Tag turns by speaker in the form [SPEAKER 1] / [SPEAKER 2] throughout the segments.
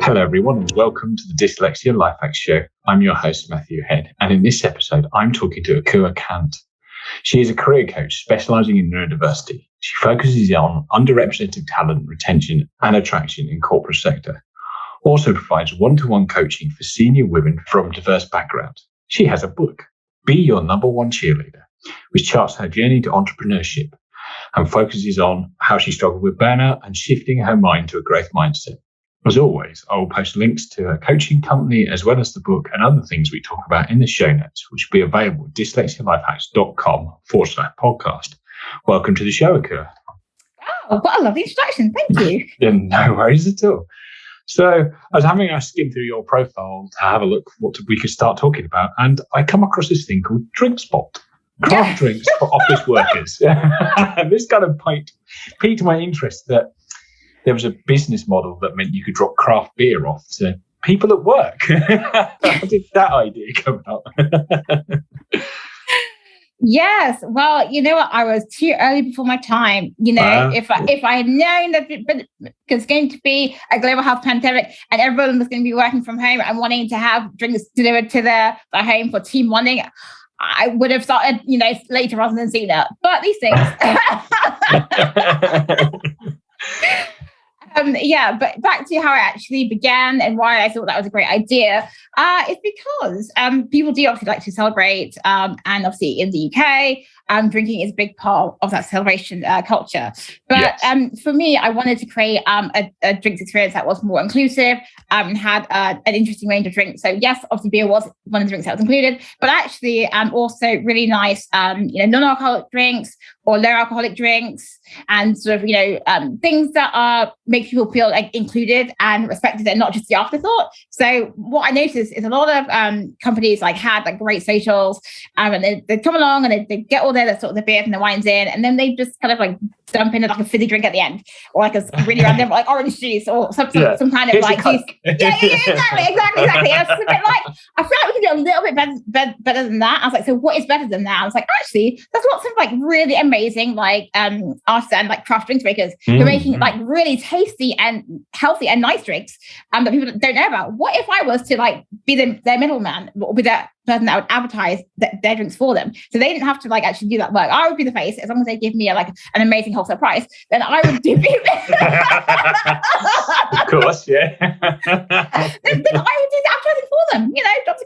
[SPEAKER 1] Hello everyone and welcome to the Dyslexia Life Hacks Show. I'm your host Matthew Head, and in this episode I'm talking to Ekua Cant. She is a career coach specialising in neurodiversity. She focuses on underrepresented talent, retention and attraction in corporate sector. Also provides one-to-one coaching for senior women from diverse backgrounds. She has a book, Be Your No.1 Cheerleader, which charts her journey to entrepreneurship and focuses on how she struggled with burnout and shifting her mind to a growth mindset. As always, I will post links to her coaching company as well as the book and other things we talk about in the show notes, which will be available at dyslexialifehacks.com/podcast. Welcome to the show, Ekua.
[SPEAKER 2] Oh, what a lovely introduction. Thank you.
[SPEAKER 1] Yeah, no worries at all. So I was having a skim through your profile to have a look what we could start talking about, and I come across this thing called Drink Spot. Craft drinks for office workers. And this kind of piqued my interest that there was a business model that meant you could drop craft beer off to people at work. How did that idea come out?
[SPEAKER 2] Yes. Well, you know what? I was too early before my time. You know, if I had known that it was going to be a global health pandemic and everyone was going to be working from home and wanting to have drinks delivered to their home for team bonding, I would have started, later rather than sooner. But these things. But back to how I actually began and why I thought that was a great idea. It's because people do obviously like to celebrate, and obviously in the UK, drinking is a big part of that celebration culture. But yes. For me, I wanted to create a drinks experience that was more inclusive and had an interesting range of drinks. So yes, obviously beer was one of the drinks that was included, but actually also really nice, non-alcoholic drinks or low alcoholic drinks, and sort of things that make people feel like included and respected and not just the afterthought. So what I noticed is a lot of companies had great socials, and they come along and they get all their sort of the beers and the wines in, and then they just kind of dump in a fizzy drink at the end, or a really random orange juice or some kind of juice. Exactly. It's a bit I feel like we can do a little bit better than that. I was like, so what is better than that? I was like, actually, there's lots of really amazing artisan craft drinks makers who are making really tasty and healthy and nice drinks that people don't know about. What if I was to be their middleman, or be that person that would advertise their drinks for them, so they didn't have to actually do that work? I would be the face. As long as they give me an amazing wholesale price, then I would do it.
[SPEAKER 1] Of course, yeah.
[SPEAKER 2] then I would do the advertising for them. Jobs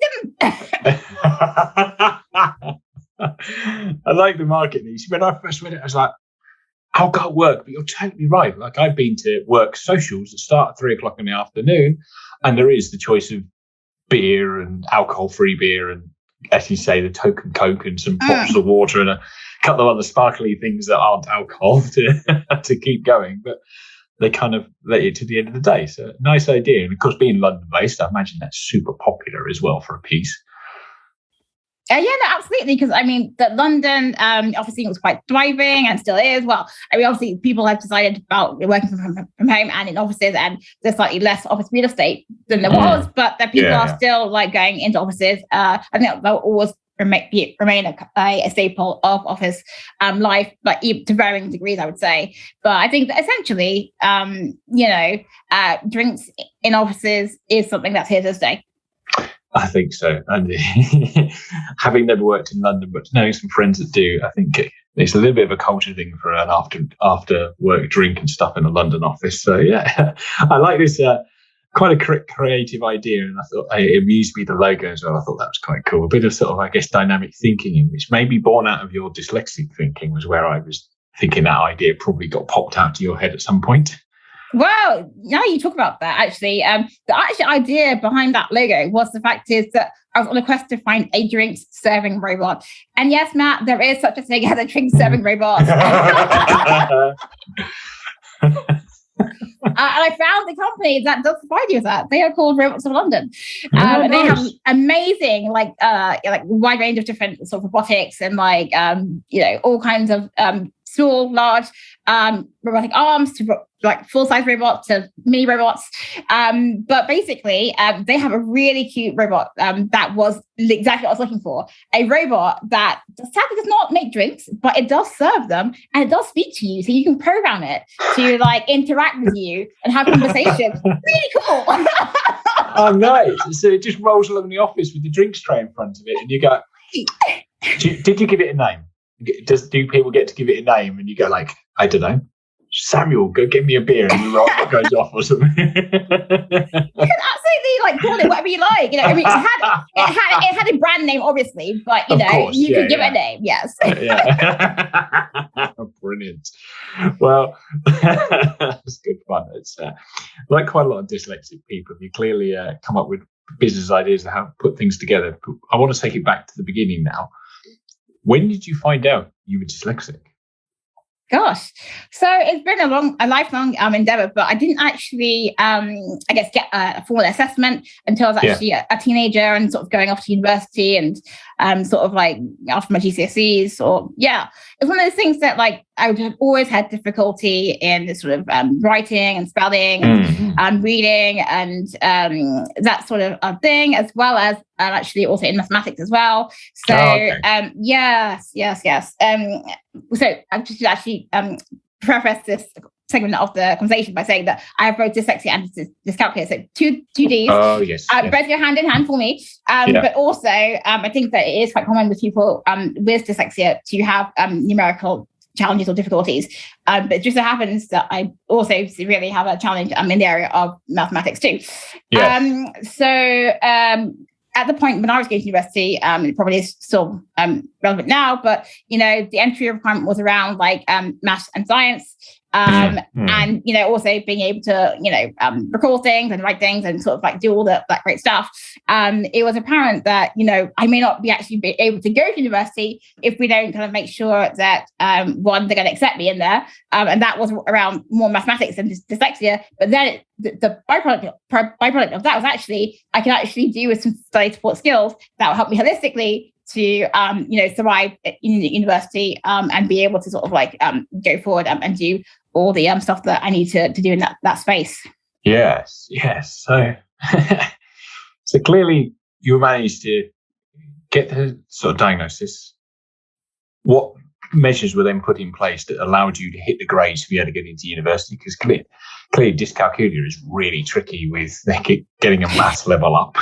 [SPEAKER 1] I like the market niche. When I first read it, I was like, I'll go to work, but you're totally right. I've been to work socials that start at 3:00 in the afternoon, and there is the choice of beer and alcohol-free beer, and as you say, the token Coke and some bottles of water and a couple of other sparkly things that aren't alcohol to keep going. But they kind of let you to the end of the day. So nice idea. And of course, being London-based, I imagine that's super popular as well for a piece.
[SPEAKER 2] Absolutely. Because that London obviously was quite thriving and still is. Well, obviously people have decided about working from home and in offices, and there's slightly less office real estate than there was, but that people are still going into offices. I think they'll always remain a staple of office life, but to varying degrees, I would say. But I think that essentially, drinks in offices is something that's here to stay.
[SPEAKER 1] I think so. And having never worked in London, but knowing some friends that do, I think it's a little bit of a culture thing for an after work drink and stuff in a London office. So yeah, I like this quite a creative idea. And I thought it amused me, the logo as well. I thought that was quite cool. A bit of sort of, dynamic thinking, in which may be born out of your dyslexic thinking, was where I was thinking that idea probably got popped out to your head at some point.
[SPEAKER 2] Well, now you talk about that, actually. The actual idea behind that logo was the fact is that I was on a quest to find a drinks serving robot. And yes, Matt, there is such a thing as a drink serving robot. And I found the company that does provide you with that. They are called Robots of London. And they have amazing, wide range of different sort of robotics and all kinds of small, large robotic arms to like full-size robots to mini robots. But basically, they have a really cute robot that was exactly what I was looking for. A robot that sadly does not make drinks, but it does serve them and it does speak to you. So you can program it to like interact with you and have conversations. Really cool.
[SPEAKER 1] Oh, nice. So it just rolls along the office with the drinks tray in front of it and you go, did you give it a name? Do people get to give it a name? And you go like, I don't know, Samuel, go get me a beer, and the robot goes off or something.
[SPEAKER 2] You can absolutely like call it whatever you like. You know, I mean, it had a brand name, obviously, but you could give it a name. Yes.
[SPEAKER 1] Yeah. Brilliant. Well, that's good fun. It's like quite a lot of dyslexic people. You clearly come up with business ideas to how to put things together. I want to take it back to the beginning now. When did you find out you were dyslexic?
[SPEAKER 2] Gosh, so it's been a lifelong endeavor, but I didn't actually, get a formal assessment until I was actually a teenager and sort of going off to university and sort of like after my GCSEs. Or it's one of those things that like I would have always had difficulty in sort of writing and spelling and reading and that sort of thing, as well as actually also in mathematics as well. So yes. So I should actually preface this segment of the conversation by saying that I have both dyslexia and dyscalculia, so two Ds.
[SPEAKER 1] Oh yes,
[SPEAKER 2] both go hand in hand for me. But also, I think that it is quite common with people with dyslexia to have numerical challenges or difficulties. But it just so happens that I also really have a challenge in the area of mathematics too. Yes. At the point when I was going to university, it probably is still relevant now, but, the entry requirement was around like maths and science. And, also being able to, record things and write things and sort of like do all that great stuff. It was apparent that, I may not be able to go to university if we don't kind of make sure that, one, they're going to accept me in there. And that was around more mathematics and dyslexia. But then the byproduct of that was actually, I can actually do with some study support skills that will help me holistically to, survive in the university and be able to sort of like go forward and do all the stuff that I need to do in that space.
[SPEAKER 1] Yes. So, so clearly you managed to get the sort of diagnosis. What measures were then put in place that allowed you to hit the grades to be able to get into university? Because clearly dyscalculia is really tricky with getting a maths level up.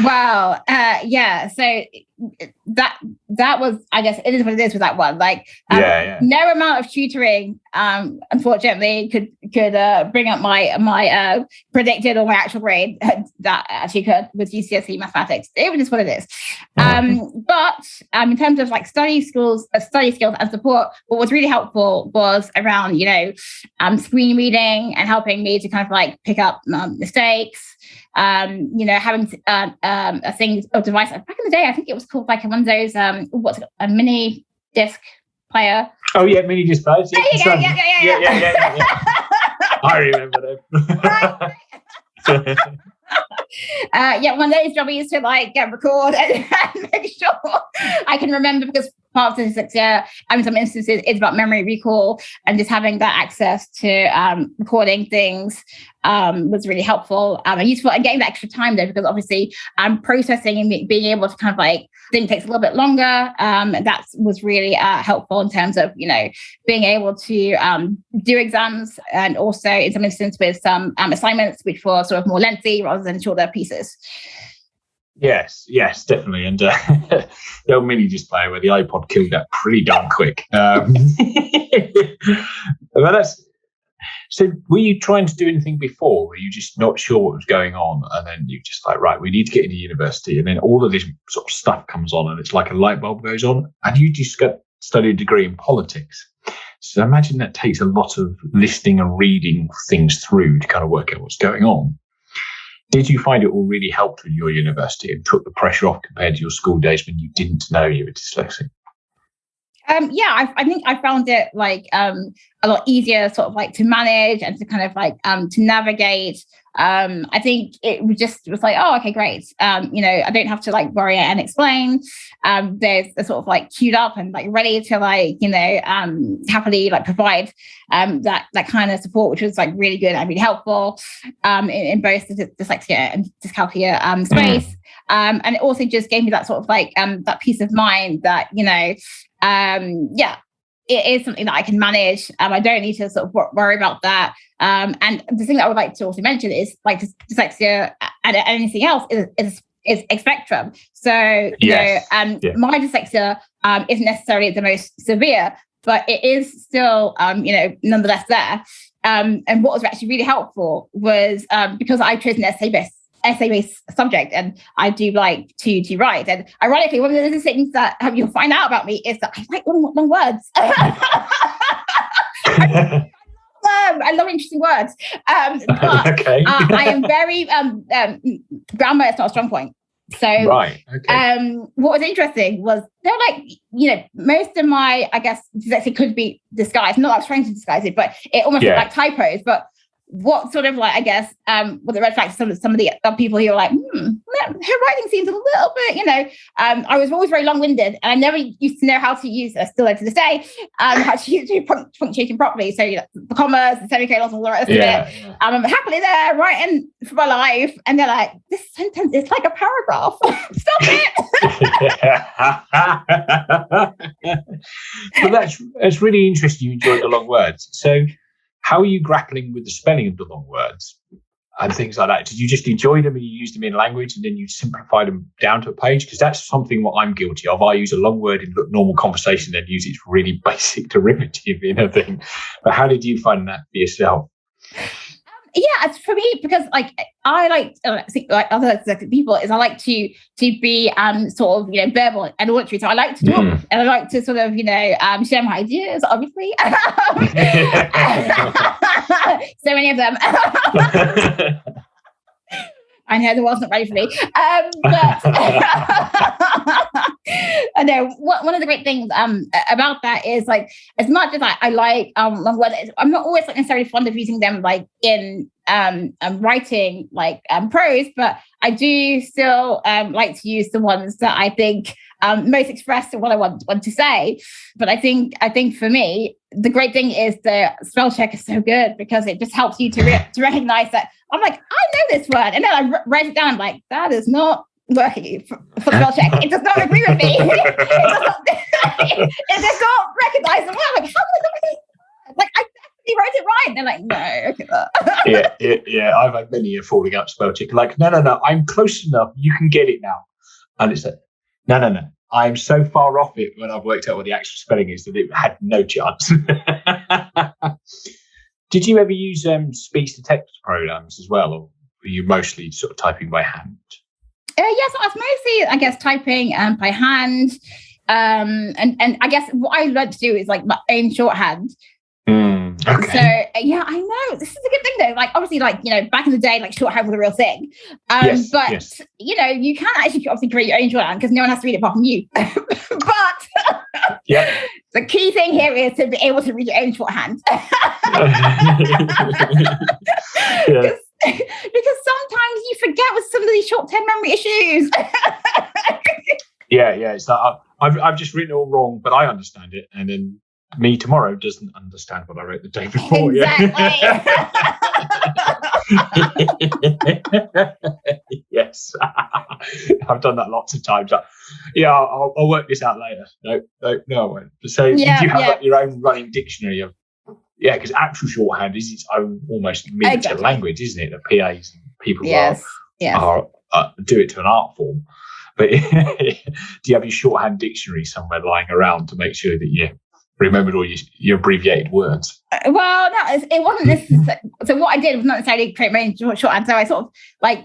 [SPEAKER 2] Wow. So that was, I guess, it is what it is with that one. Like, no amount of tutoring, unfortunately, could bring up my predicted or my actual grade that actually could with GCSE mathematics. It was what it is. But in terms of like study skills and support, what was really helpful was around, screen reading and helping me to kind of like pick up mistakes. Having a device back in the day, I think it was called like one of those a mini disc player.
[SPEAKER 1] Oh yeah, mini disc players.
[SPEAKER 2] There you go. Yeah.
[SPEAKER 1] I remember them.
[SPEAKER 2] One of those jobs to like record and make sure I can remember, because part of dyslexia, in some instances, it's about memory recall, and just having that access to recording things was really helpful and useful, and getting that extra time there, because obviously processing and being able to kind of like think takes a little bit longer. That was really helpful in terms of, being able to do exams, and also in some instances with some assignments which were sort of more lengthy rather than shorter pieces.
[SPEAKER 1] Yes, definitely. And the old mini display where the iPod killed that pretty darn quick. So were you trying to do anything before? Were you just not sure what was going on? And then you just like, right, we need to get into university. And then all of this sort of stuff comes on and it's like a light bulb goes on. And you just studied a degree in politics. So I imagine that takes a lot of listening and reading things through to kind of work out what's going on. Did you find it all really helped with your university and took the pressure off compared to your school days when you didn't know you were dyslexic?
[SPEAKER 2] I think I found it like a lot easier sort of like to manage and to kind of like to navigate I think it was like, oh, okay, great. I don't have to like worry and explain. They're sort of like queued up and like ready to like, happily like provide that kind of support, which was like really good and really helpful in both the dyslexia and dyscalculia space. And it also just gave me that sort of like that peace of mind that, it is something that I can manage. I don't need to sort of worry about that. And the thing that I would like to also mention is like dyslexia and anything else is a spectrum. So, my dyslexia isn't necessarily the most severe, but it is still, nonetheless there. And what was actually really helpful was because I chose an essay-based subject, and I do like to write. And ironically, one of the things that you'll find out about me is that I like long words. I love interesting words. But
[SPEAKER 1] okay.
[SPEAKER 2] I am very grammar is not a strong point. So
[SPEAKER 1] right. Okay.
[SPEAKER 2] What was interesting was they're like, most of my, I guess, dyslexia could be disguised. Not that I was trying to disguise it, but it almost looked like typos. But what sort of like, I guess, with the red flags, some of the other people who are like, her writing seems a little bit, I was always very long-winded, and I never used to know how to use, still to this day, how to use punctuation properly. So the commas, the semicolons, all the rest of it. I'm happily there writing for my life, and they're like, this sentence is like a paragraph. Stop it.
[SPEAKER 1] So that's really interesting. You enjoyed the long words. So how are you grappling with the spelling of the long words and things like that? Did you just enjoy them and you used them in language and then you simplify them down to a page? Because that's something what I'm guilty of. I use a long word in normal conversation and use its really basic derivative in a thing. But how did you find that for yourself?
[SPEAKER 2] Yeah, for me, because like I like other people is I like to be sort of verbal and auditory. So I like to talk and I like to sort of share my ideas, obviously. So many of them. I know the world's not ready for me. But I know one of the great things about that is like, as much as I like long words, I'm not always necessarily fond of using them like in writing like prose, but I do still like to use the ones that I think most express what I want to say. But I think for me, the great thing is the spell check is so good because it just helps you to recognize that I'm like, I know this word. And then I write it down, I'm like, that is not working for spell check. It does not agree with me. It does not recognize the word. I'm like, how did I not recognize that? Like, I definitely wrote it right. And they're like, no, okay.
[SPEAKER 1] Yeah. I've had many a falling out spell check. Like, no, I'm close enough. You can get it now. And it's like, no. I'm so far off it when I've worked out what the actual spelling is that it had no chance. Did you ever use speech-to-text programs as well, or were you mostly sort of typing by hand?
[SPEAKER 2] Yes, I was mostly, I guess, typing by hand. And I guess what I learned to do is like my own shorthand.
[SPEAKER 1] Okay.
[SPEAKER 2] So yeah, I know this is a good thing though. Like obviously, like back in the day, like shorthand was a real thing. But you can actually obviously create your own shorthand because no one has to read it apart from you. But the key thing here is to be able to read your own shorthand. Because sometimes you forget with some of these short-term memory issues.
[SPEAKER 1] Yeah. It's like I've just written it all wrong, but I understand it, and then me tomorrow doesn't understand what I wrote the day before.
[SPEAKER 2] Exactly.
[SPEAKER 1] Yes. I've done that lots of times. I'll work this out later. No, I won't. So did you have like your own running dictionary of because actual shorthand is its own almost miniature language, isn't it? The PAs and people are do it to an art form. But do you have your shorthand dictionary somewhere lying around to make sure that you remembered all your abbreviated words?
[SPEAKER 2] Well, no, it wasn't necessary. So what I did was not necessarily create my own shorthand. So I sort of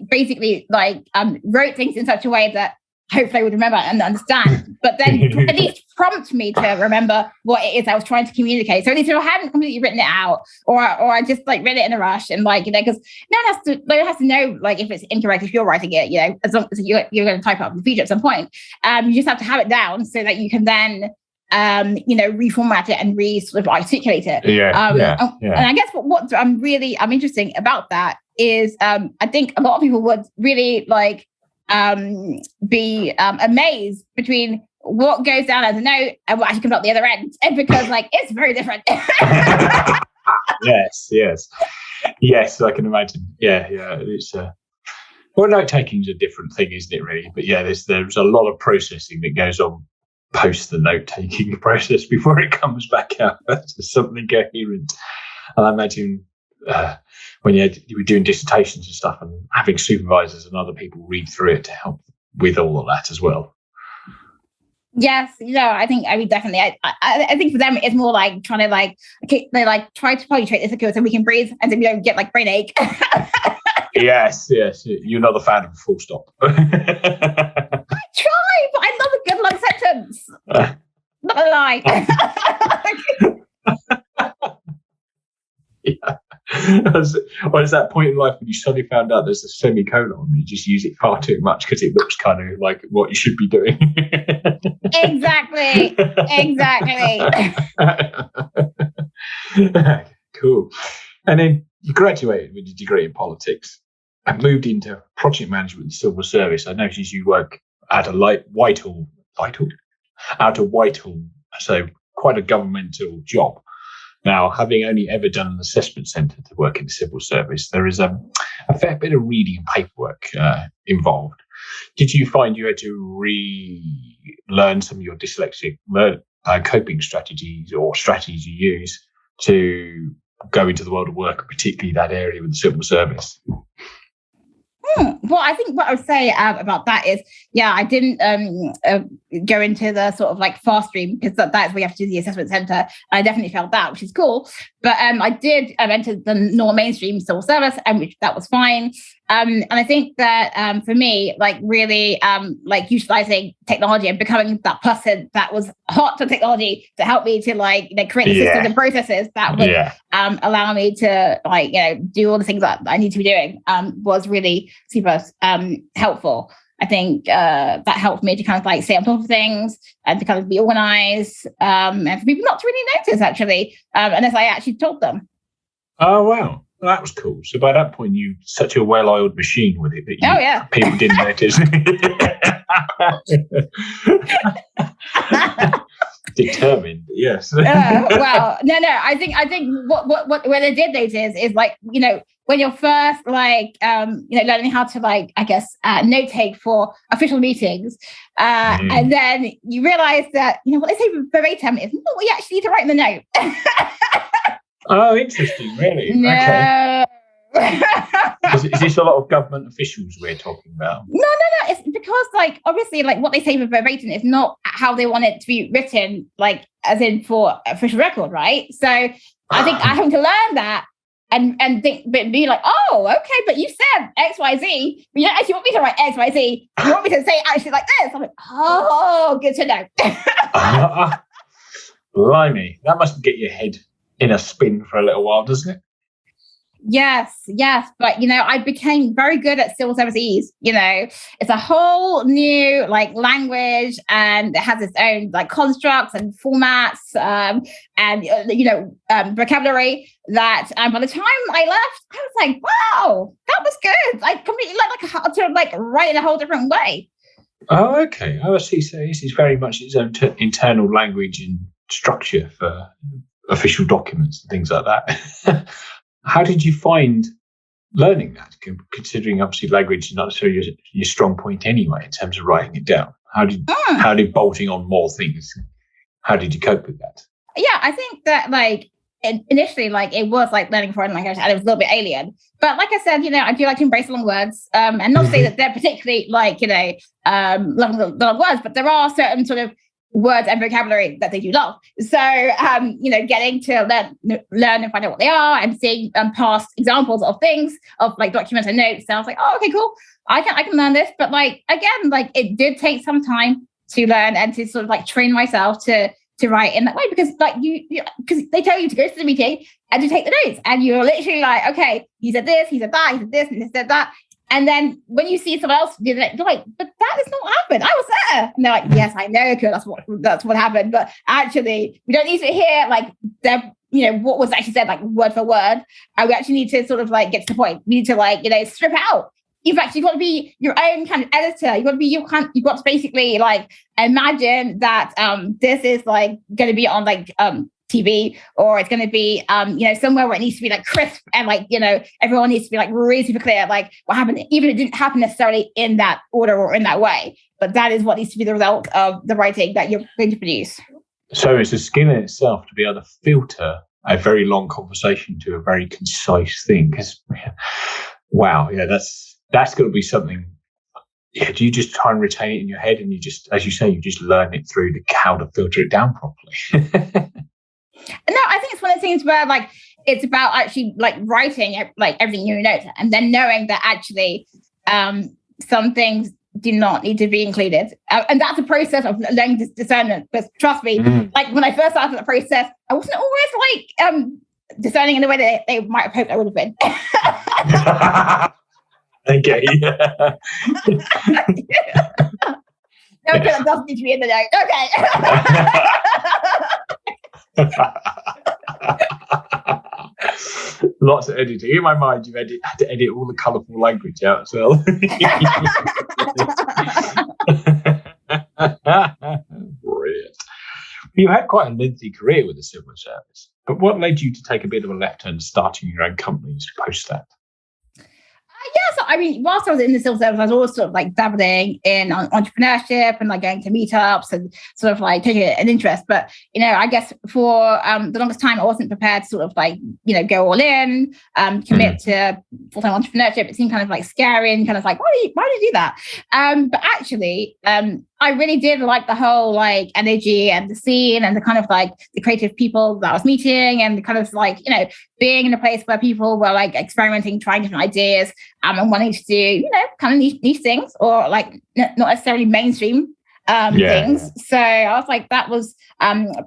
[SPEAKER 2] basically wrote things in such a way that hopefully I would remember and understand, but then at least prompt me to remember what it is I was trying to communicate. So at least if I hadn't completely written it out, or I just read it in a rush and because no one has to know if it's incorrect if you're writing it, as long as you're going to type it up in the future at some point. You just have to have it down so that you can then reformat it and sort of articulate it. And I guess what I'm interesting about that is I think a lot of people would really like be amazed between what goes down as a note and what actually comes out the other end, and because like it's very different.
[SPEAKER 1] Yes, I can imagine. Yeah, it's well, note taking is a different thing, isn't it? Really, but yeah, there's a lot of processing that goes on post the note taking process before it comes back out to something coherent. And I imagine when you were doing dissertations and stuff, and having supervisors and other people read through it to help with all of that as well.
[SPEAKER 2] Yes, I mean, definitely. I think for them, it's more like trying to like, okay, they like try to punctuate this so we can breathe and so we don't get like brain ache.
[SPEAKER 1] Yes. You're not a fan of a full stop.
[SPEAKER 2] I try, but I love a good long sentence. Not a lie.
[SPEAKER 1] Yeah. Well, it's that point in life when you suddenly found out there's a semicolon and you just use it far too much because it looks kind of like what you should be doing.
[SPEAKER 2] Exactly.
[SPEAKER 1] Cool. And then you graduated with your degree in politics and moved into project management and civil service. I noticed you work at a Whitehall, so quite a governmental job. Now, having only ever done an assessment centre to work in the civil service, there is a fair bit of reading and paperwork involved. Did you find you had to relearn some of your dyslexic coping strategies or strategies you use to go into the world of work, particularly that area with the civil service?
[SPEAKER 2] Well, I think what I would say about that is, I didn't go into the sort of like fast stream because that's where you have to do the assessment centre. I definitely felt that, which is cool. But I did enter the normal mainstream civil service, and which that was fine. And I think that for me, like really like utilising technology and becoming that person that was hot for technology to help me to like create the systems and processes that would allow me to like do all the things that I need to be doing was really super helpful. I think that helped me to kind of like stay on top of things and to kind of be organised and for people not to really notice actually unless I actually told them. Oh
[SPEAKER 1] wow. Well, that was cool. So by that point, you such a well-oiled machine with it that people didn't notice. Determined, yes.
[SPEAKER 2] Well, no. I think what they did notice is like when you're first like learning how to like I guess note take for official meetings, and then you realise that what they say verbatim is not what you actually need to write in the note.
[SPEAKER 1] Oh, interesting, really?
[SPEAKER 2] No.
[SPEAKER 1] Okay. Is this a lot of government officials we're talking about?
[SPEAKER 2] No. It's because, like, obviously, like, what they say verbatim is not how they want it to be written, like, as in for official record, right? So I think I have to learn that and think, but be like, oh, okay, but you said X, Y, Z. But you don't actually want me to write X, Y, Z. You want me to say actually like this. I'm like, oh, good to know.
[SPEAKER 1] Blimey, that must get your head in a spin for a little while, doesn't it?
[SPEAKER 2] Yes. But, I became very good at civil service ease. It's a whole new like language and it has its own like constructs and formats and vocabulary that by the time I left, I was like, wow, that was good. I completely like how to like write in a whole different way.
[SPEAKER 1] Oh, okay. I see. So this is very much its own internal language and structure for official documents and things like that. How did you find learning that, considering obviously language is not necessarily your strong point anyway in terms of writing it down? How did bolting on more things, how did you cope with that?
[SPEAKER 2] Yeah, I think that like initially like it was like learning foreign language and it was a little bit alien. But like I said, I do like to embrace long words and not say that they're particularly like, long words, but there are certain sort of words and vocabulary that they do love. So, getting to learn and find out what they are and seeing past examples of things, of like documents and notes. And I was like, oh, okay, cool. I can learn this. But like, again, like it did take some time to learn and to sort of like train myself to write in that way because like because they tell you to go to the meeting and to take the notes and you're literally like, okay, he said this, he said that, he said this, and he said that. And then when you see someone else do that, you're like, but that is not what happened. I was there. And they're like, yes, I know, that's what happened. But actually, we don't need to hear like their what was actually said, like word for word. We actually need to sort of like get to the point. We need to like, strip out. In fact, you've got to be your own kind of editor. You've got to be you've got to basically like imagine that this is like going to be on like TV, or it's going to be somewhere where it needs to be like crisp and like everyone needs to be like really super clear like what happened, even if it didn't happen necessarily in that order or in that way, but that is what needs to be the result of the writing that you're going to produce.
[SPEAKER 1] So it's a skill in itself to be able to filter a very long conversation to a very concise thing. Because wow, yeah, that's going to be something. Yeah, do you just try and retain it in your head, and you just, as you say, you just learn it through how to filter it down properly?
[SPEAKER 2] No, I think it's one of the things where like it's about actually like writing like everything in your notes, and then knowing that actually some things do not need to be included, and that's a process of learning discernment. But trust me, like when I first started the process, I wasn't always like discerning in the way that they might have hoped I would have been.
[SPEAKER 1] Okay.
[SPEAKER 2] No, that doesn't need to be in the note. Okay.
[SPEAKER 1] Lots of editing. In my mind, you had to edit all the colourful language out as well. Brilliant. You had quite a lengthy career with the civil service, but what led you to take a bit of a left turn, starting your own companies post that?
[SPEAKER 2] Yeah, so I mean, whilst I was in the civil service, I was always sort of like dabbling in entrepreneurship and like going to meetups and sort of like taking an interest. But, I guess for the longest time, I wasn't prepared to sort of like, go all in, commit to full-time entrepreneurship. It seemed kind of like scary and kind of like, why do you do that? But actually, I really did like the whole like energy and the scene and the kind of like the creative people that I was meeting, and the kind of like, being in a place where people were like experimenting, trying different ideas, and wanting to do, kind of niche things, or like not necessarily mainstream things. So I was like, that was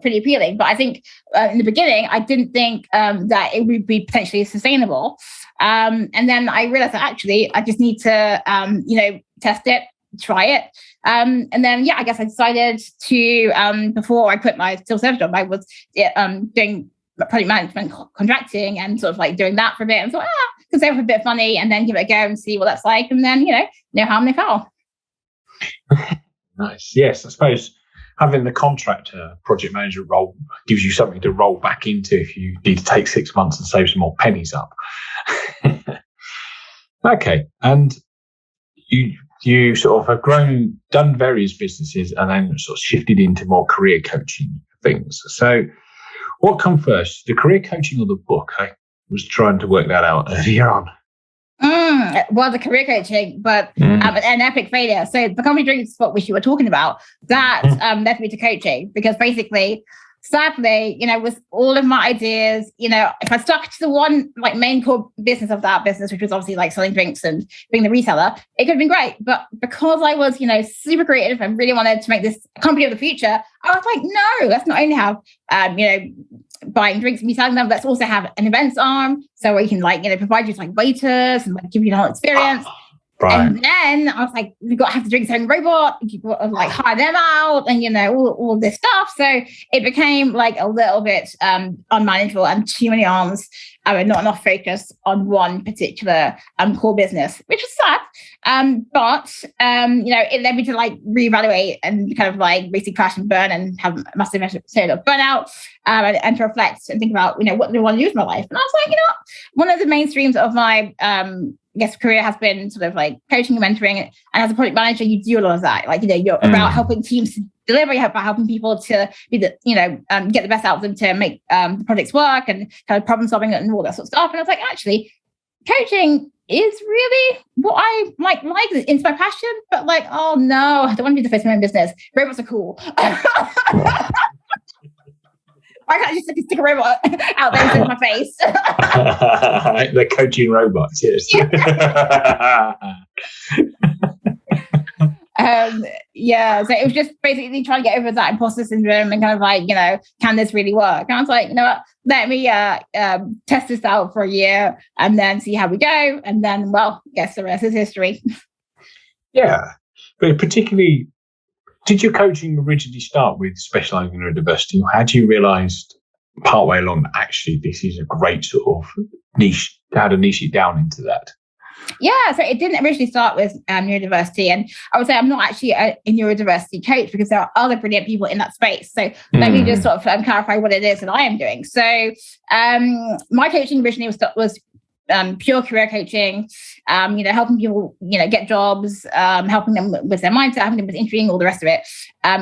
[SPEAKER 2] pretty appealing. But I think in the beginning, I didn't think that it would be potentially sustainable. And then I realized that actually I just need to, test it, try it. And then, I guess I decided to, before I quit my civil service job, I was doing project management contracting and sort of like doing that for a bit, and thought, because they were a bit funny, and then give it a go and see what that's like. And then, no harm, no foul.
[SPEAKER 1] Nice. Yes, I suppose having the contractor project manager role gives you something to roll back into if you need to take 6 months and save some more pennies up. Okay. And you sort of have done various businesses, and then sort of shifted into more career coaching things. So what come first, the career coaching or the book? I was trying to work that out earlier on.
[SPEAKER 2] Well, the career coaching, but an epic failure. So the company drinking spot, which you were talking about, that led me to coaching, because basically, sadly, with all of my ideas, if I stuck to the one like main core business of that business, which was obviously like selling drinks and being the retailer, it could have been great. But because I was, super creative and really wanted to make this a company of the future, I was like, no, let's not only have, buying drinks and me selling them, let's also have an events arm. So we can like, provide you with like waiters and like give you the whole experience. Right. And then I was like, we've got to have the drink selling robot, you've got to like hire them out, and all this stuff. So it became like a little bit unmanageable, and too many arms, not enough focus on one particular core business, which was sad. But it led me to like reevaluate and kind of like basically crash and burn and have a massive episode of burnout, and to reflect and think about, what do I want to do with my life? And I was like, one of the main streams of my career has been sort of like coaching and mentoring. And as a project manager, you do a lot of that. Like, you're about helping teams to deliver, you're about helping people to be get the best out of them to make the projects work, and kind of problem solving and all that sort of stuff. And I was like, actually, coaching is really what I like. It's my passion, but like, oh no, I don't want to be the face of my own business. Robots are cool. Why can't I just stick a robot out there in my face?
[SPEAKER 1] The coaching robots, yes.
[SPEAKER 2] So it was just basically trying to get over that imposter syndrome and kind of like, can this really work? And I was like, what, let me test this out for a year and then see how we go. And then, well, I guess the rest is history.
[SPEAKER 1] Yeah, but particularly, did your coaching originally start with specialising in neurodiversity, or had you realised partway along, actually, this is a great sort of niche, how to niche it down into that?
[SPEAKER 2] Yeah, so it didn't originally start with neurodiversity, and I would say I'm not actually a neurodiversity coach because there are other brilliant people in that space. So let me just sort of clarify what it is that I am doing. So my coaching originally was pure career coaching, helping people, get jobs, helping them with their mindset, helping them with interviewing, all the rest of it,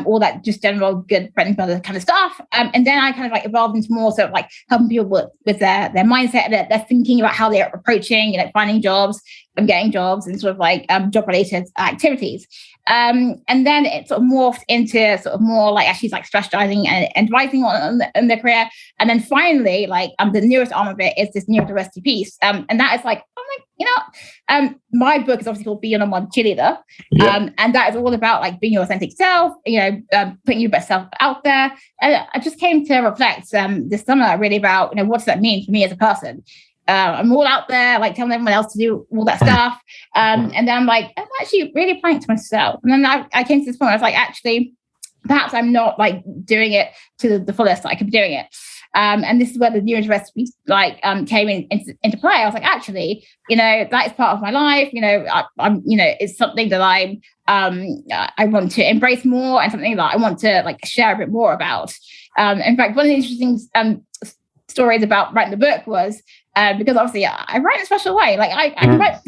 [SPEAKER 2] all that just general good bread and butter kind of stuff. And then I kind of like evolved into more sort of like helping people with their mindset, their thinking about how they're approaching, finding jobs and getting jobs and sort of like job-related activities. And then it sort of morphed into sort of more like actually like strategizing and advising on the career. And then finally, like the newest arm of it is this neurodiversity piece. And that is like, my book is obviously called Be Your No.1 Cheerleader. Yeah. And that is all about like being your authentic self, putting your best self out there. And I just came to reflect this summer really about, what does that mean for me as a person? I'm all out there, like telling everyone else to do all that stuff. And then I'm like, I'm actually really applying it to myself. And then I came to this point where I was like, actually, perhaps I'm not like doing it to the fullest that I could be doing it. And this is where the neurodiversity like came into play. I was like, actually, that is part of my life. I'm it's something that I want to embrace more and something that I want to like share a bit more about. In fact, one of the interesting stories about writing the book was because obviously I write in a special way. Like I can write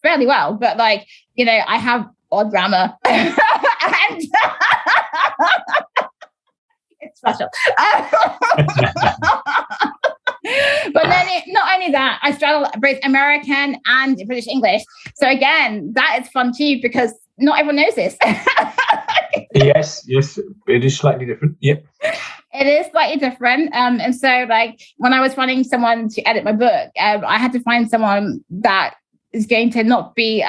[SPEAKER 2] fairly well, but like, I have odd grammar and it's special. But then not only that, I straddle both American and British English. So again, that is fun too, because not everyone knows this.
[SPEAKER 1] Yes, it is slightly different. Yep.
[SPEAKER 2] It is slightly different. And so like when I was finding someone to edit my book, I had to find someone that is going to not be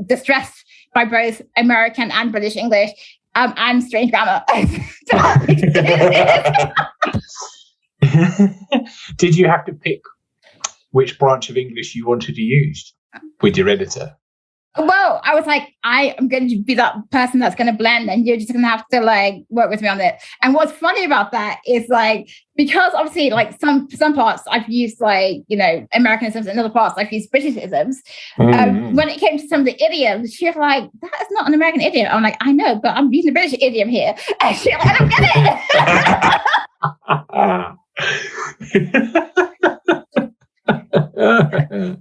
[SPEAKER 2] distressed by both American and British English and strange grammar.
[SPEAKER 1] Did you have to pick which branch of English you wanted to use with your editor?
[SPEAKER 2] Well, I was like, I am going to be that person that's going to blend, and you're just going to have to like work with me on it. And what's funny about that is like, because obviously like some parts I've used like, Americanisms, and other parts I've used Britishisms. When it came to some of the idioms, she was like, that is not an American idiom. I'm like, I know, but I'm using a British idiom here. And she's like, I don't get it.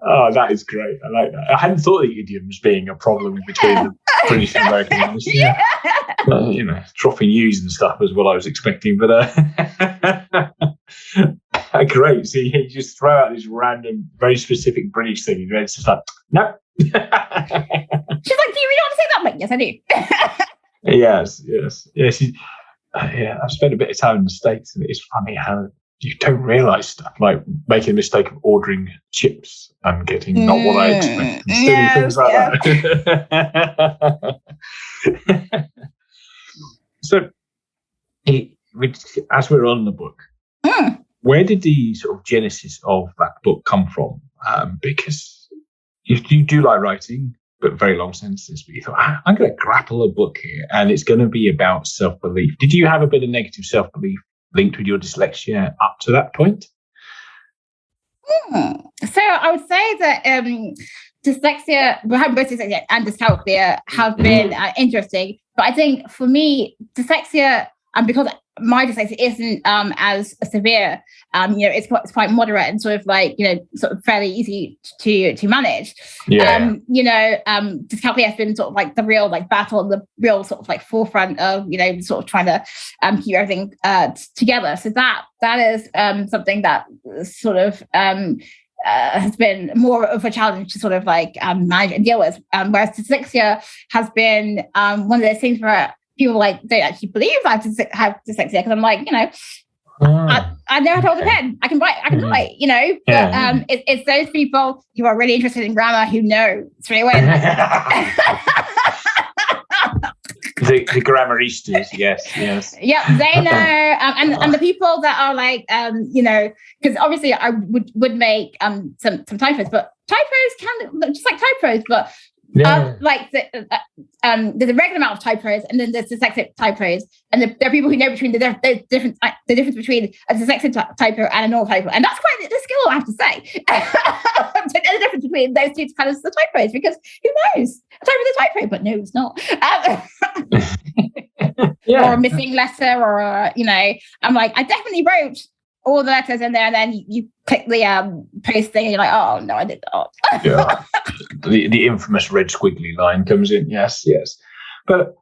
[SPEAKER 1] Oh, that is great. I like that. I hadn't thought of the idioms being a problem between the British and American English. Yeah. Dropping U's and stuff was what I was expecting, but great. So you just throw out this random, very specific British thing, and it's just like, no.
[SPEAKER 2] She's like, do you really want to say that? I'm like, yes, I do.
[SPEAKER 1] Yes. I've spent a bit of time in the States, and it's funny how you don't realise stuff like making a mistake of ordering chips and getting not what I expected. Silly things like that. So, as we're on the book, where did the sort of genesis of that book come from? Because you do like writing, but very long sentences. But you thought, I'm going to grapple a book here, and it's going to be about self-belief. Did you have a bit of negative self-belief linked with your dyslexia up to that point?
[SPEAKER 2] So I would say that dyslexia, both dyslexia and dyscalculia have been interesting. But I think for me, dyslexia, because my dyslexia isn't as severe, it's quite moderate and sort of like, sort of fairly easy to manage. Yeah. Dyscalculia has been sort of like the real like battle, the real sort of like forefront of, sort of trying to keep everything together. So that is something that sort of has been more of a challenge to sort of like manage and deal with. Whereas dyslexia has been one of those things where people like don't actually believe I have dyslexia, because I'm like, I know how to hold a pen. I can write, but it's those people who are really interested in grammar who know straight away.
[SPEAKER 1] The grammaristas, yes.
[SPEAKER 2] Yeah, they know, and the people that are like, because obviously I would make some typos, but typos can just like typos, but Like there's a regular amount of typos, and then there's dyslexic typos, and there are people who know between the difference between a dyslexic typo and a normal typo, and that's quite the skill, I have to say. The difference between those two kinds of typos, because who knows? A typo is a typo, but no, it's not. Or a missing letter, or I'm like, I definitely wrote all the letters in there, and then you click the post thing, and you're like, oh no, I did not.
[SPEAKER 1] Yeah, the infamous red squiggly line comes in. Yes. But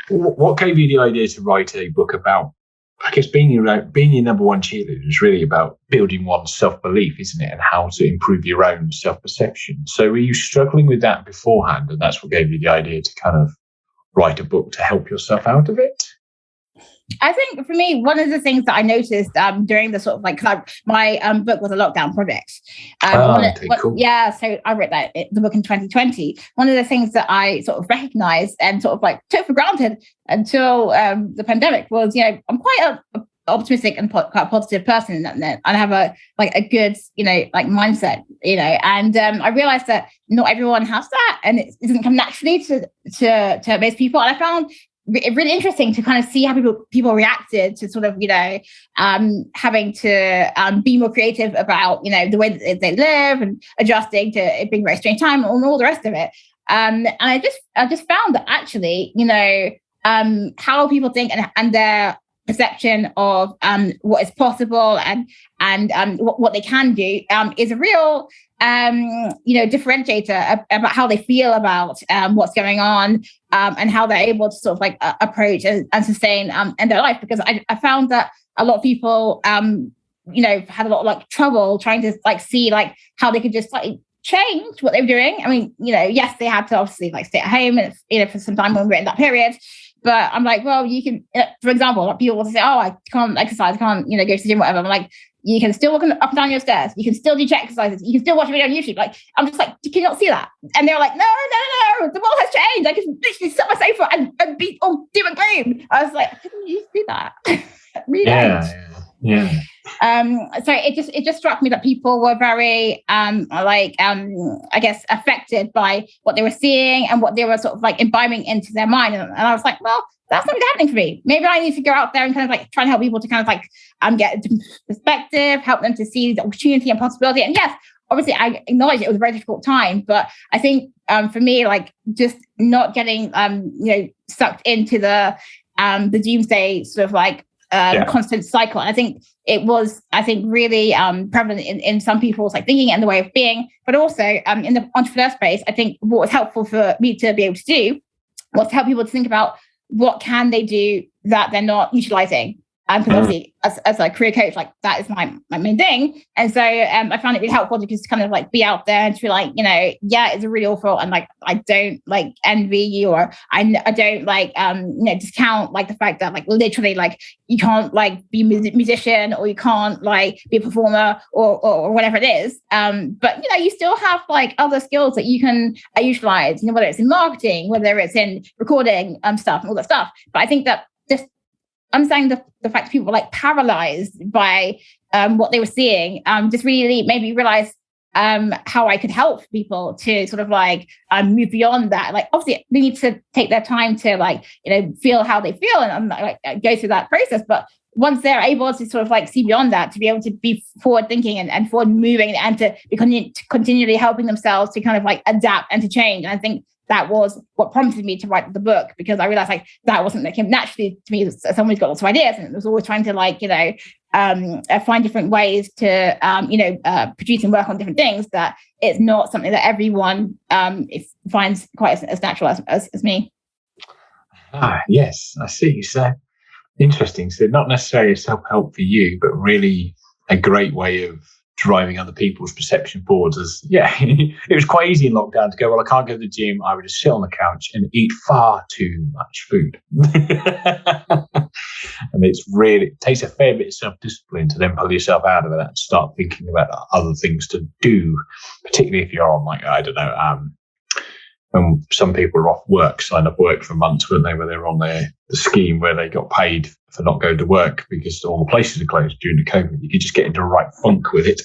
[SPEAKER 1] what gave you the idea to write a book about? I guess being your number one cheerleader is really about building one's self-belief, isn't it? And how to improve your own self-perception. So were you struggling with that beforehand, and that's what gave you the idea to kind of write a book to help yourself out of it?
[SPEAKER 2] I think for me, one of the things that I noticed during the sort of like, my book was a lockdown project. Cool. Yeah, so I wrote the book in 2020. One of the things that I sort of recognized and sort of like took for granted until the pandemic was, I'm quite a optimistic and quite positive person, and I have a good mindset, and I realized that not everyone has that, and it doesn't come naturally to most people. And I found it really interesting to kind of see how people reacted to sort of having to be more creative about the way that they live, and adjusting to it being a very strange time, and all the rest of it. And I just found that actually how people think and their perception of what is possible and what they can do is a real differentiator about how they feel about what's going on, and how they're able to sort of like approach and sustain in their life. Because I found that a lot of people had a lot of like trouble trying to like see like how they could just like change what they were doing. I mean, yes, they had to obviously like stay at home and for some time when we were in that period. But I'm like, well, you can, for example, like people will say, oh, I can't exercise, I can't, go to the gym, whatever. I'm like, you can still walk up and down your stairs. You can still do chair exercises. You can still watch a video on YouTube. Like, I'm just like, can you not see that? And they're like, no, the world has changed. I can literally sit on my sofa and be all doom and gloom. I was like, I didn't used to do that. Really?
[SPEAKER 1] Yeah.
[SPEAKER 2] So it just struck me that people were very I guess affected by what they were seeing and what they were sort of like imbibing into their mind, and I was like, well, that's not happening for me. Maybe I need to go out there and kind of like try and help people to kind of like get a different perspective, help them to see the opportunity and possibility. And yes, obviously I acknowledge it was a very difficult time, but I think for me, like just not getting sucked into the doomsday sort of like constant cycle. And I think it was, really prevalent in some people's like thinking and the way of being, but also in the entrepreneur space, I think what was helpful for me to be able to do was to help people to think about what can they do that they're not utilizing. Because obviously, as a career coach, like that is my main thing. And so I found it really helpful to just kind of like be out there and to be like, it's really awful. And like, I don't like envy you, or I don't like, discount like the fact that like literally like you can't like be a musician, or you can't like be a performer or whatever it is. But, you still have like other skills that you can utilize, whether it's in marketing, whether it's in recording stuff and all that stuff. But I think that just understanding the fact that people were like paralyzed by what they were seeing just really made me realize how I could help people to sort of like move beyond that. Like obviously they need to take their time to like, feel how they feel and like go through that process. But once they're able to sort of like see beyond that, to be able to be forward thinking and forward moving and to be continually helping themselves to kind of like adapt and to change. And I think that was what prompted me to write the book, because I realized like that wasn't that came naturally to me as someone who's got lots of ideas and was always trying to like, find different ways to, produce and work on different things, that it's not something that everyone finds quite as natural as me.
[SPEAKER 1] Yes, I see. So interesting. So not necessarily a self-help for you, but really a great way of driving other people's perception forwards. It was quite easy in lockdown to go, well, I can't go to the gym. I would just sit on the couch and eat far too much food. And it takes a fair bit of self-discipline to then pull yourself out of that and start thinking about other things to do, particularly if you're on like, I don't know, and some people are off work, signed up work for months, weren't they, where they were on the scheme where they got paid for not going to work because all the places are closed during the COVID. You could just get into a right funk with it.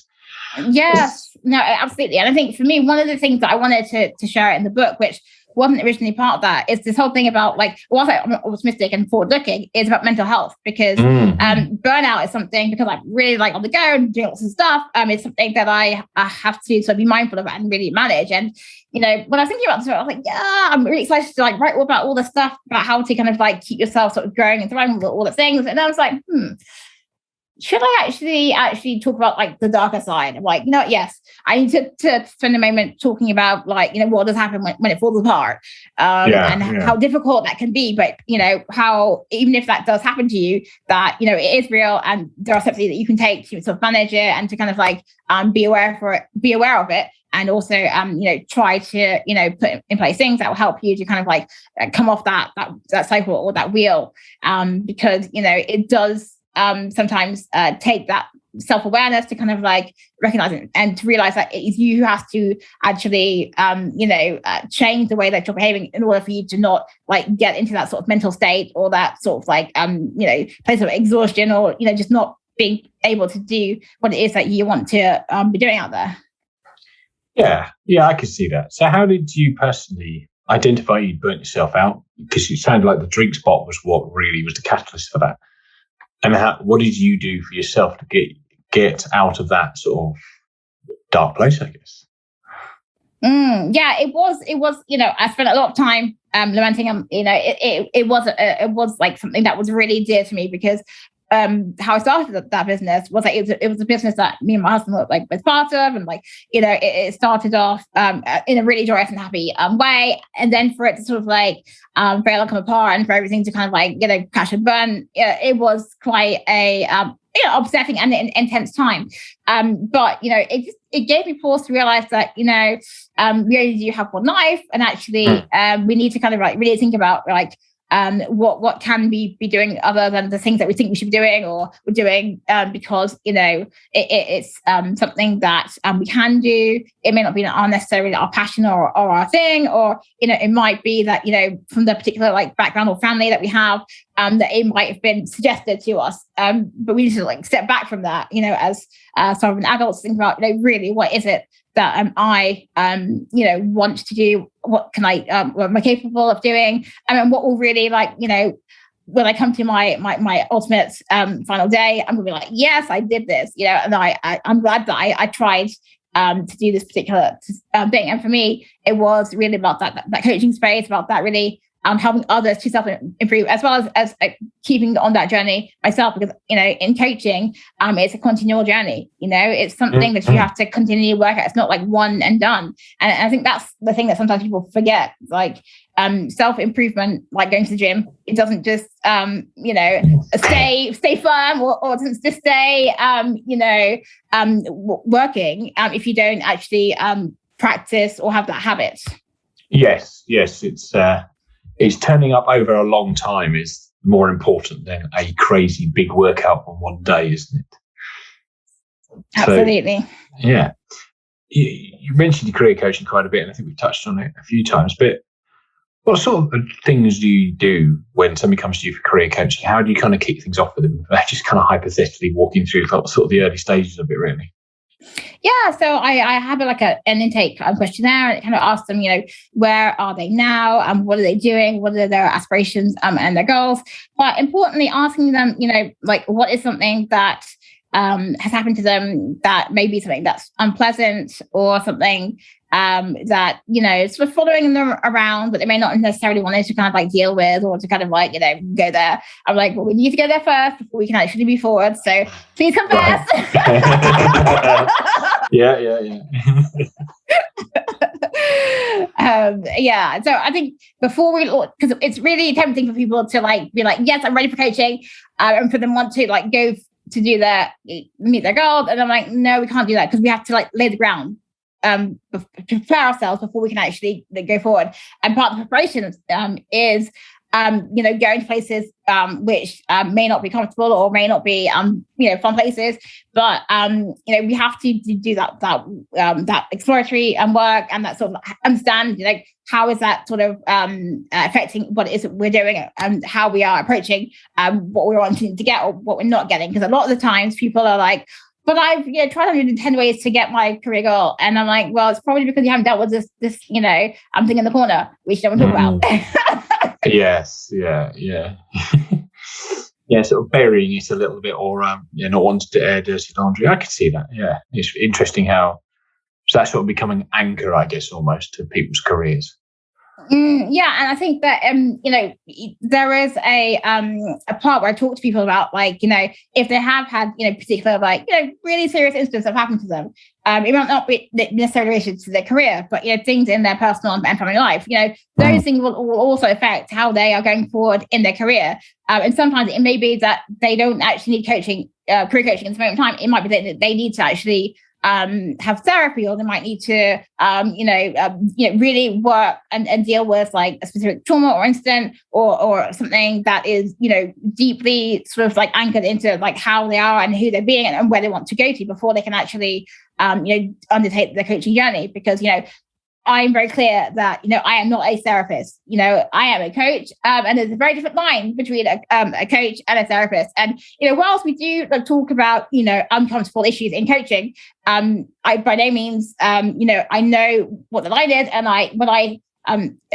[SPEAKER 2] Yes, no, absolutely. And I think for me, one of the things that I wanted to share in the book, which wasn't originally part of that, is this whole thing about like, whilst I'm optimistic and forward looking, is about mental health, because burnout is something, because I'm really like on the go and doing lots of stuff. It's something that I have to sort of be mindful of and really manage. And, you know, when I was thinking about this, I was like, yeah, I'm really excited to like write all about all the stuff about how to kind of like keep yourself sort of growing and thriving with all the things. And I was like, should I actually talk about like the darker side? I'm like, no, yes, I need to spend a moment talking about like, you know, what does happen when it falls apart, how difficult that can be. But, you know, how even if that does happen to you, that, you know, it is real, and there are steps that you can take to sort of manage it and to kind of like be aware of it. And also, you know, try to, you know, put in place things that will help you to kind of like come off that cycle or that wheel, because, you know, it does sometimes take that self-awareness to kind of like recognize it and to realize that it's you who has to actually, change the way that you're behaving in order for you to not like get into that sort of mental state or that sort of like, place of exhaustion, or, you know, just not being able to do what it is that you want to be doing out there.
[SPEAKER 1] Yeah, I can see that. So how did you personally identify you'd burnt yourself out? Because it sounded like the drink spot was what really was the catalyst for that. And what did you do for yourself to get out of that sort of dark place, I guess?
[SPEAKER 2] It was, you know, I spent a lot of time lamenting, you know, it was like something that was really dear to me, because how I started that business was like it was a business that me and my husband were like was part of, and like, you know, it started off in a really joyous and happy way, and then for it to sort of like fail and come apart, and for everything to kind of like, you know, crash and burn, it was quite a upsetting and intense time. But, you know, it gave me pause to realize that, you know, we only do have one life, and actually we need to kind of like really think about like what can we be doing other than the things that we think we should be doing or we're doing, because, you know, it's something that we can do. It may not be necessarily our passion or our thing, or, you know, it might be that, you know, from the particular like background or family that we have, that it might have been suggested to us, but we need to like step back from that, you know, as sort of an adult, think about, you know, really what is it that I you know, want to do, what can I what am I capable of doing, and what will really, like, you know, when I come to my ultimate final day, I'm gonna be like, yes, I did this, you know, and I'm glad that I tried to do this particular thing. And for me, it was really about that coaching space, about that really helping others to self-improve, as well as keeping on that journey myself, because, you know, in coaching, it's a continual journey. You know, it's something that you have to continually work at. It's not like one and done. And I think that's the thing that sometimes people forget, like self-improvement, like going to the gym. It doesn't just, you know, stay firm, or doesn't just stay, you know, working if you don't actually practice or have that habit.
[SPEAKER 1] Yes, it's turning up over a long time is more important than a crazy big workout on one day, isn't it?
[SPEAKER 2] Absolutely.
[SPEAKER 1] So, yeah. You mentioned your career coaching quite a bit, and I think we've touched on it a few times, but what sort of things do you do when somebody comes to you for career coaching? How do you kind of kick things off with them? Just kind of hypothetically walking through sort of the early stages of it, really.
[SPEAKER 2] Yeah, so I have like an intake questionnaire, and it kind of asks them, you know, where are they now, and what are they doing, what are their aspirations and their goals, but importantly asking them, you know, like, what is something that has happened to them that may be something that's unpleasant, or something that, you know, sort of following them around, but they may not necessarily want to kind of like deal with, or to kind of like, you know, go there. I'm like, well, we need to go there first before we can actually move forward. So please come first.
[SPEAKER 1] Yeah.
[SPEAKER 2] So I think before because it's really tempting for people to like be like, yes, I'm ready for coaching, and for them want to like go to do meet their goals, and I'm like, no, we can't do that, because we have to like lay the ground, prepare ourselves before we can actually go forward. And part of the preparation is you know, going to places which may not be comfortable, or may not be you know, fun places, but you know, we have to do that exploratory work, and that sort of understand, you know, how is that sort of affecting what it is that we're doing, and how we are approaching what we're wanting to get or what we're not getting. Because a lot of the times people are like, but I've tried 110 ways to get my career goal. And I'm like, well, it's probably because you haven't dealt with this thing in the corner, which no one talk about.
[SPEAKER 1] Yes. Yeah. Yeah, sort of burying it a little bit, or not wanting to air dirty laundry. I could see that. Yeah, it's interesting how that's sort of becoming an anchor, I guess, almost to people's careers.
[SPEAKER 2] Yeah, and I think that there is a part where I talk to people about, like, if they have had particular, like, really serious incidents that have happened to them. It might not be necessarily related to their career, but things in their personal and family life. Those things will also affect how they are going forward in their career. And sometimes it may be that they don't actually need coaching, career coaching at this moment in time. It might be that they need to actually have therapy, or they might need to really work and deal with, like, a specific trauma or incident or something that is deeply sort of like anchored into, like, how they are and who they're being and where they want to go to before they can actually undertake the coaching journey. Because I'm very clear that I am not a therapist. I am a coach, and there's a very different line between a coach and a therapist. And whilst we do talk about uncomfortable issues in coaching, I by no means I know what the line is, and when I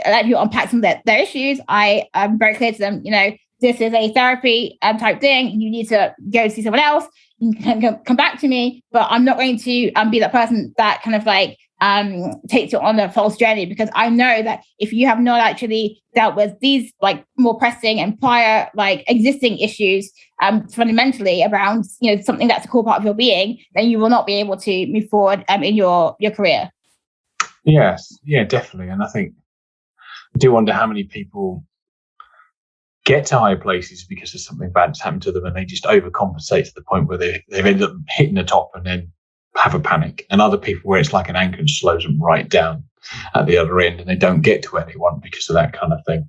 [SPEAKER 2] let you unpack some of their issues, I am very clear to them. This is a therapy type thing. You need to go see someone else. You can come back to me, but I'm not going to be that person that kind of like takes you on a false journey, because I know that if you have not actually dealt with these, like, more pressing and prior, like, existing issues fundamentally around something that's a core part of your being, then you will not be able to move forward in your career.
[SPEAKER 1] Yes, yeah, definitely. And I think I do wonder how many people get to higher places because of something bad that's happened to them, and they just overcompensate to the point where they've ended up hitting the top and then have a panic. And other people where it's like an anchor and slows them right down at the other end, and they don't get to where they want because of that kind of thing.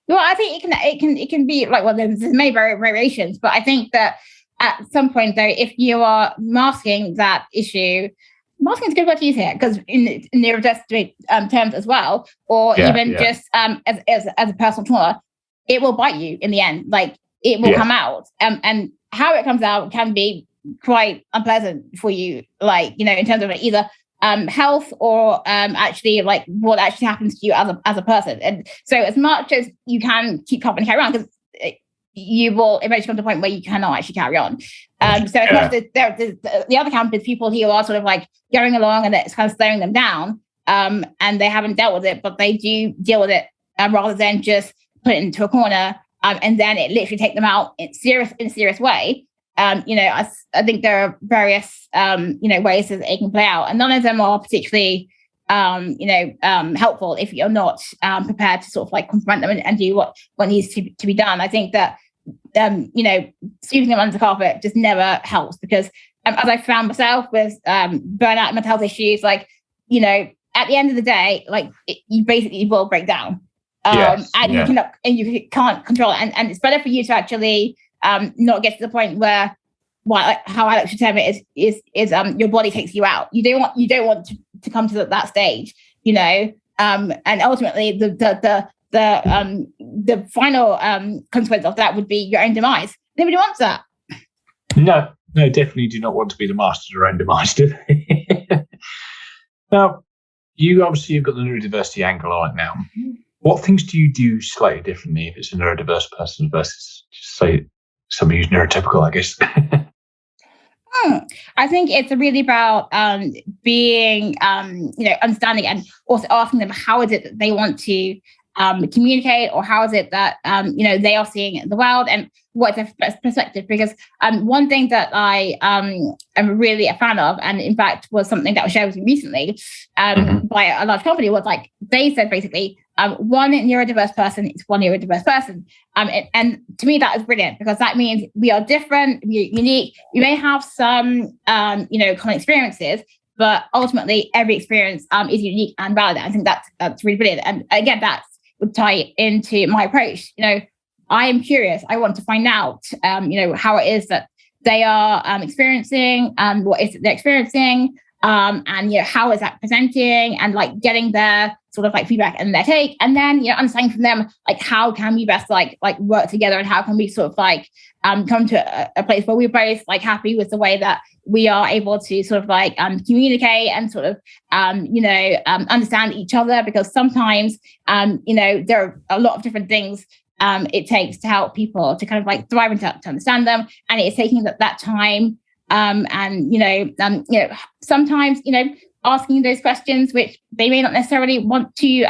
[SPEAKER 2] Well, I think it can be like, well, there's many variations, but I think that at some point, though, if you are masking that issue, masking is a good word to use here, because in neurodiversity terms as well, or just as a personal trauma, it will bite you in the end. Like, it will come out, and how it comes out can be quite unpleasant for you, like, in terms of either health or actually, like, what actually happens to you as a person. And so, as much as you can keep up and carry on, because you will eventually come to a point where you cannot actually carry on. So as much as the other camp is people who are sort of like going along and it's kind of slowing them down, and they haven't dealt with it, but they do deal with it rather than just put it into a corner and then it literally take them out in a serious way. I think there are various ways that it can play out, and none of them are particularly helpful if you're not prepared to sort of like confront them and do what needs to be done. I think that sweeping them under the carpet just never helps, because as I found myself with burnout and mental health issues, like, at the end of the day, like, you basically will break down, you can't control it, and it's better for you to actually not get to the point where, how I like to term it is your body takes you out. You don't want to come to that stage, and ultimately the final consequence of that would be your own demise. Nobody wants that.
[SPEAKER 1] No, definitely do not want to be the master of your own demise, do they? Now, you've got the neurodiversity angle on it now. What things do you do slightly differently if it's a neurodiverse person versus, say, somebody who's neurotypical, I guess?
[SPEAKER 2] I think it's really about being, understanding, and also asking them how is it that they want to communicate, or how is it that they are seeing the world, and what's their perspective. Because one thing that I am really a fan of, and in fact was something that was shared with me recently by a large company, was like, they said basically, one neurodiverse person is one neurodiverse person. And to me, that is brilliant, because that means we are different, we're unique. We may have some, common experiences, but ultimately every experience is unique and valid. I think that's really brilliant. And again, that would tie into my approach. I am curious. I want to find out, how it is that they are experiencing, what is it they're experiencing, and how is that presenting, and like getting their sort of like feedback and their take, and then, you know, understanding from them, like, how can we best like work together, and how can we sort of like come to a place where we're both like happy with the way that we are able to sort of like communicate and sort of understand each other, because sometimes there are a lot of different things it takes to help people to kind of like thrive and to understand them, and it's taking that time sometimes asking those questions which they may not necessarily want to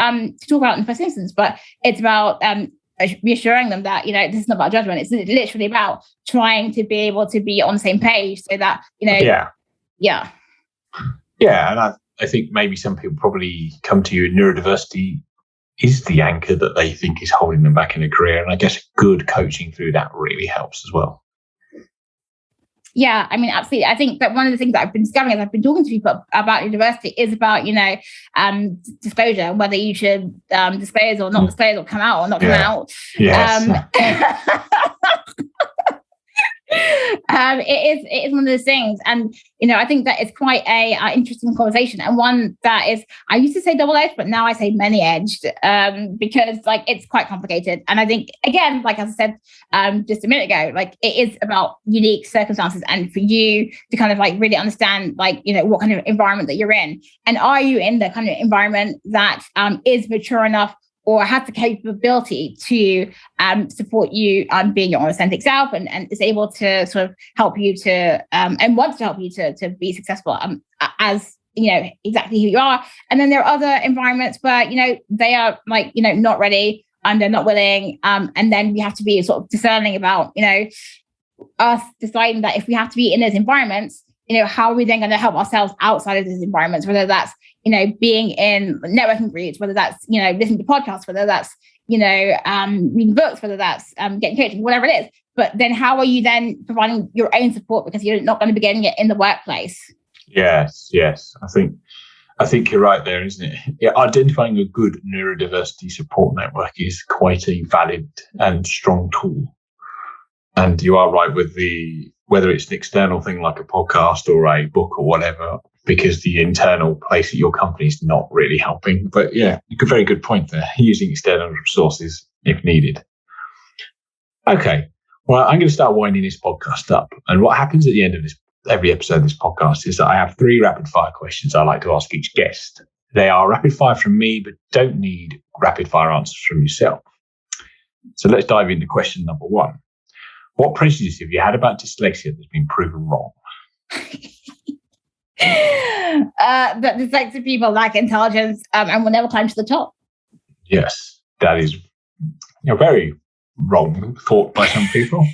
[SPEAKER 2] talk about in the first instance, but it's about reassuring them that this is not about judgment. It's literally about trying to be able to be on the same page, so that
[SPEAKER 1] and I think maybe some people probably come to you in neurodiversity is the anchor that they think is holding them back in a career, and I guess good coaching through that really helps as well.
[SPEAKER 2] Yeah, I mean, absolutely. I think that one of the things that I've been discovering as I've been talking to people about university is about, disclosure, whether you should disclose or not disclose, or come out or not come out.
[SPEAKER 1] Yes.
[SPEAKER 2] It is one of those things, and I think that it's quite a interesting conversation, and one that is, I used to say double-edged, but now I say many-edged, because like it's quite complicated. And I think, again, like as I said just a minute ago, like it is about unique circumstances, and for you to kind of like really understand like what kind of environment that you're in, and are you in the kind of environment that is mature enough or has the capability to support you being your authentic self, and is able to sort of help you to and wants to help you to be successful as exactly who you are. And then there are other environments where they are like not ready and they're not willing, and then we have to be sort of discerning about us deciding that if we have to be in those environments, how are we then going to help ourselves outside of those environments, whether that's being in networking groups, whether that's listening to podcasts, whether that's reading books, whether that's getting coaching, whatever it is. But then how are you then providing your own support, because you're not going to be getting it in the workplace?
[SPEAKER 1] Yes. I think you're right there, isn't it? Yeah, identifying a good neurodiversity support network is quite a valid and strong tool. And you are right with whether it's an external thing like a podcast or a book or whatever, because the internal place at your company is not really helping. But yeah, a very good point there, using external resources if needed. Okay, well, I'm going to start winding this podcast up. And what happens at the end of every episode of this podcast is that I have 3 rapid fire questions I like to ask each guest. They are rapid fire from me, but don't need rapid fire answers from yourself. So let's dive into question number 1. What prejudice have you had about dyslexia that's been proven wrong?
[SPEAKER 2] That dyslexic people lack intelligence and will never climb to the top.
[SPEAKER 1] Yes, that is a very wrong thought by some people.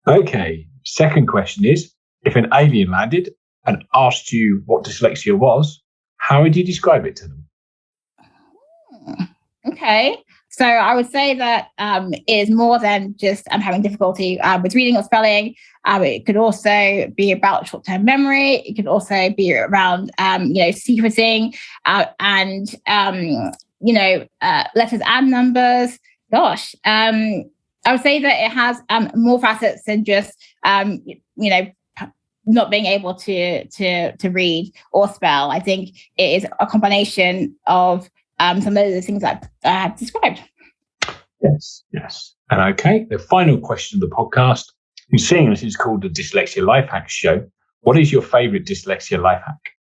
[SPEAKER 1] Okay, second question is, if an alien landed and asked you what dyslexia was, how would you describe it to them?
[SPEAKER 2] Okay. So I would say that it is more than just having difficulty with reading or spelling. It could also be about short-term memory. It could also be around, sequencing and, letters and numbers. Gosh, I would say that it has more facets than just, not being able to read or spell. I think it is a combination of some of the things that I have described. Yes. And okay, the final question of the podcast. You're seeing this is called the Dyslexia Life Hacks Show. What is your favorite dyslexia life hack?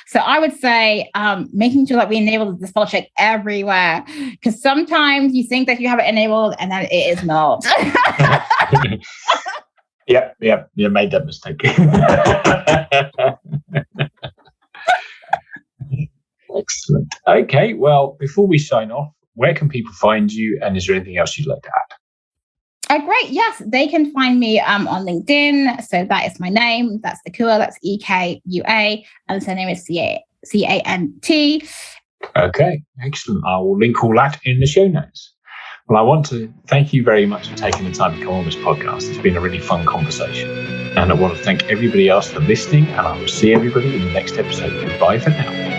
[SPEAKER 2] So I would say making sure that we enable the spell check everywhere, because sometimes you think that you have it enabled and then it is not.
[SPEAKER 1] Yep, you made that mistake. Excellent. Okay, well, before we sign off, where can people find you, and is there anything else you'd like to add?
[SPEAKER 2] Great. Yes, they can find me on LinkedIn. So that is my name. That's Ekua. That's Ekua, and the surname is Cant.
[SPEAKER 1] Okay, excellent. I will link all that in the show notes. Well, I want to thank you very much for taking the time to come on this podcast. It's been a really fun conversation. And I want to thank everybody else for listening, and I will see everybody in the next episode. Goodbye for now.